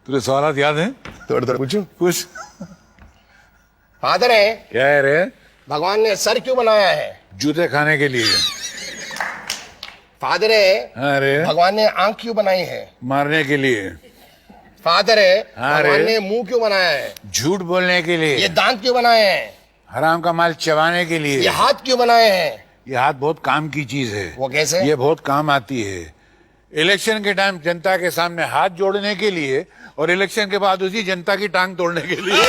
तुझे सवालात याद हैं? थोड़ा थोड़ा पूछूं? पूछ। फादर है, क्या है रे? भगवान ने सर क्यों बनाया है? जूते खाने के लिए। फादर है, हाँ रे। भगवान ने आंख क्यों बनाई है? मारने के लिए। फादर है, हाँ भगवान रे। ने मुंह क्यों बनाया है? झूठ बोलने के लिए। ये दांत क्यों बनाए हैं? हराम का माल चबाने के लिए। ये हाथ क्यों बनाए हैं? ये हाथ बहुत काम की चीज है। वो कैसे? ये बहुत काम आती है। इलेक्शन के टाइम जनता के सामने हाथ जोड़ने के लिए और इलेक्शन के बाद उसी जनता की टांग तोड़ने के लिए।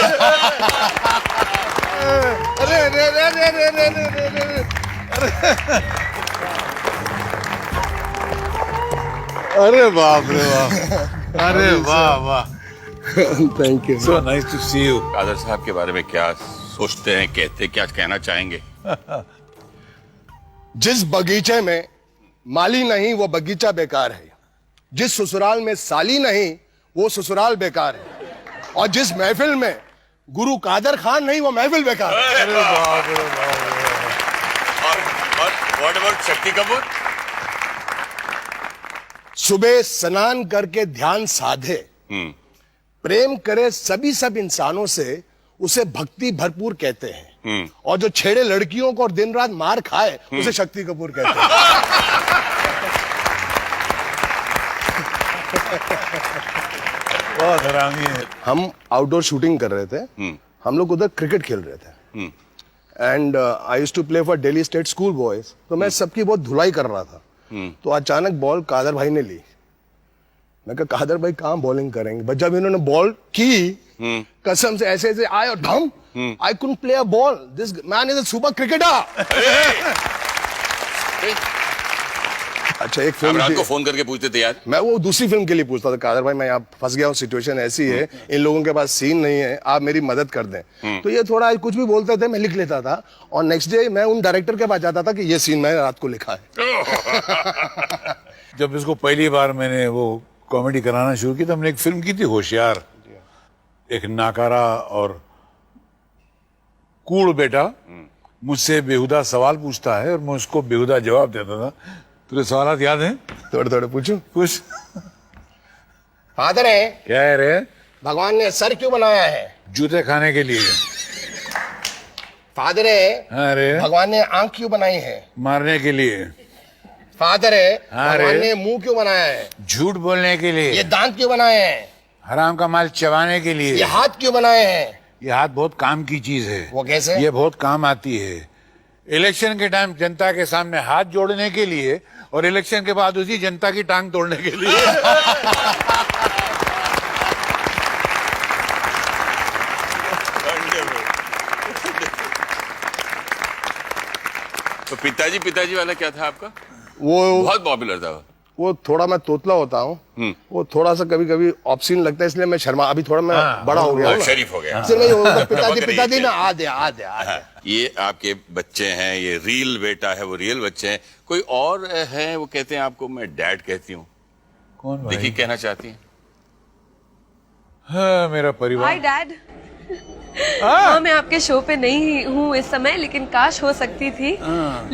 अरे अरे अरे अरे अरे अरे अरे अरे बाप रे बाप। अरे वाह वाह। Thank you. So nice to see you. Kadar साहब के बारे में क्या सोचते हैं, कहते, क्या कहना चाहेंगे? जिस बगीचे में माली नहीं वो बगीचा बेकार है, जिस ससुराल में साली नहीं वो ससुराल बेकार है, और जिस महफिल में गुरु कादर खान नहीं वो महफिल बेकार है। अरे बाप रे बाप। और व्हाट अबाउट शक्ति कपूर? सुबह स्नान करके ध्यान साधे, प्रेम करे सभी सब इंसानों से, उसे भक्ति भरपूर कहते हैं। और जो छेड़े लड़कियों को और दिन रात मार खाए उसे शक्ति कपूर कहते हैं। बहुत हरामी है। हम आउटडोर शूटिंग कर रहे थे, हम लोग उधर क्रिकेट खेल रहे थे, and I used to play for Delhi state school boys. तो मैं सबकी बहुत धुलाई कर रहा था, तो अचानक बॉल कादर भाई ने ली। मैं कहा कादर भाई कहाँ बॉलिंग करेंगे, बट जब इन्होंने बॉल की, कसम से ऐसे ऐसे आए और धम, I couldn't play a ball, this man is a super cricketer. अच्छा, एक हम रात फिल्म को फोन करके पूछते थे यार। मैं वो दूसरी फिल्म के लिए पूछता था, कादर भाई मैं यहाँ फंस गया हूँ, सिचुएशन ऐसी है, इन लोगों के पास सीन नहीं है, आप मेरी मदद कर दें। तो ये थोड़ा कुछ भी बोलते थे, मैं लिख लेता था, और नेक्स्ट डे मैं उन डायरेक्टर के पास जाता था कि ये सीन मैंने रात को लिखा है। जब इसको पहली बार मैंने वो कॉमेडी कराना शुरू की तो हमने एक फिल्म की थी होशियार। एक नाकारा और कूड़ बेटा मुझसे बेहुदा सवाल पूछता है और मैं उसको बेहुदा जवाब देता था। तुझे सवालात याद हैं? थोड़े थोड़े पूछूं? पूछ। फादर है, क्या है रे? भगवान ने सर क्यों बनाया है? जूते खाने के लिए। फादर है, हाँ रे। भगवान ने आंख क्यों बनाई है? मारने के लिए। फादर है, हाँ भगवान रे। ने मुंह क्यों बनाया है? झूठ बोलने के लिए। ये दांत क्यों बनाए हैं? हराम का माल चबाने के लिए। ये हाथ क्यों बनाए हैं? ये हाथ बहुत काम की चीज है। वो कैसे? ये बहुत काम आती है। इलेक्शन के टाइम जनता के सामने हाथ जोड़ने के लिए और इलेक्शन के बाद उसी जनता की टांग तोड़ने के लिए। तो पिताजी वाला क्या था आपका? वो बहुत पॉपुलर था। वो थोड़ा मैं तोतला होता हूँ, वो थोड़ा सा कभी कभी ऑब्सीन लगता है, इसलिए मैं शर्मा, अभी थोड़ा मैं बड़ा हो गया हूँ ना। शरीफ हो गया। इसलिए मैं पिताजी ना आ दे। ये आपके बच्चे हैं, ये रियल बेटा है, वो रियल बच्चे हैं। कोई और है वो कहते हैं आपको मैं डैड कहती हूँ, कौन भाई? देखिए कहना चाहती हैं। हाँ, मेरा परिवार। Hi dad. हाँ, मैं आपके शो पे नहीं हूँ इस समय, लेकिन काश हो सकती थी।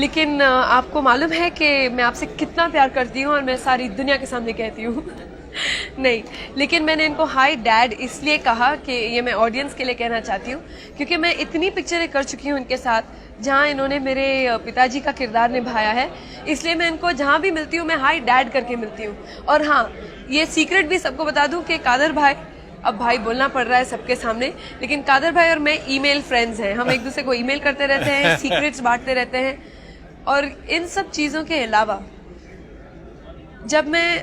लेकिन आपको मालूम है कि मैं आपसे कितना प्यार करती हूँ और मैं सारी दुनिया के सामने कहती हूँ। नहीं, लेकिन मैंने इनको हाय डैड इसलिए कहा कि ये मैं ऑडियंस के लिए कहना चाहती हूँ, क्योंकि मैं इतनी पिक्चरें कर चुकी हूँ इनके साथ जहाँ इन्होंने मेरे पिताजी का किरदार निभाया है, इसलिए मैं इनको जहाँ भी मिलती हूँ मैं हाय डैड करके मिलती हूँ। और हाँ, ये सीक्रेट भी सबको बता दूँ कि कादर भाई, अब भाई बोलना पड़ रहा है सबके सामने, लेकिन कादर भाई और मैं ईमेल फ्रेंड्स हैं। हम एक दूसरे को ईमेल करते रहते हैं, सीक्रेट्स बांटते रहते हैं। और इन सब चीज़ों के अलावा जब मैं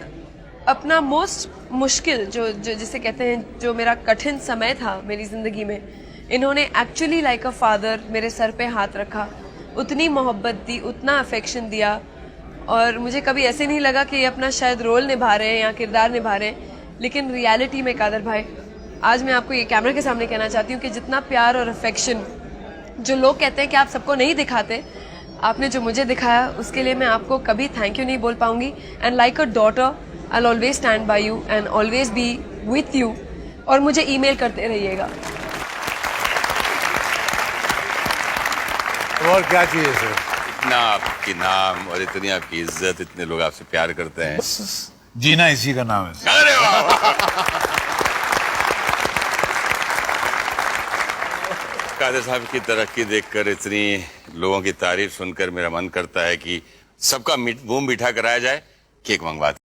अपना मोस्ट मुश्किल जो जिसे कहते हैं, जो मेरा कठिन समय था मेरी ज़िंदगी में, इन्होंने एक्चुअली लाइक अ फादर मेरे सर पे हाथ रखा, उतनी मोहब्बत दी, उतना अफेक्शन दिया, और मुझे कभी ऐसे नहीं लगा कि ये अपना शायद रोल निभा रहे हैं या किरदार निभा रहे हैं। लेकिन रियलिटी में कादर भाई, आज मैं आपको ये कैमरा के सामने कहना चाहती हूँ कि जितना प्यार और अफेक्शन जो लोग कहते हैं कि आप सबको नहीं दिखाते, आपने जो मुझे दिखाया उसके लिए मैं आपको कभी थैंक यू नहीं बोल पाऊंगी। And like a daughter I will always stand by you and always be with you, और मुझे ईमेल करते रहिएगा। और क्या चाहिए सर? इतना आपके नाम और इतनी आपकी इज्जत, इतने लोग आपसे प्यार करते हैं। जीना इसी का नाम है। अरे वाह। कादर साहब की तरक्की देखकर, इतनी लोगों की तारीफ सुनकर मेरा मन करता है कि सबका मुंह मीठा कराया जाए। केक मंगवाते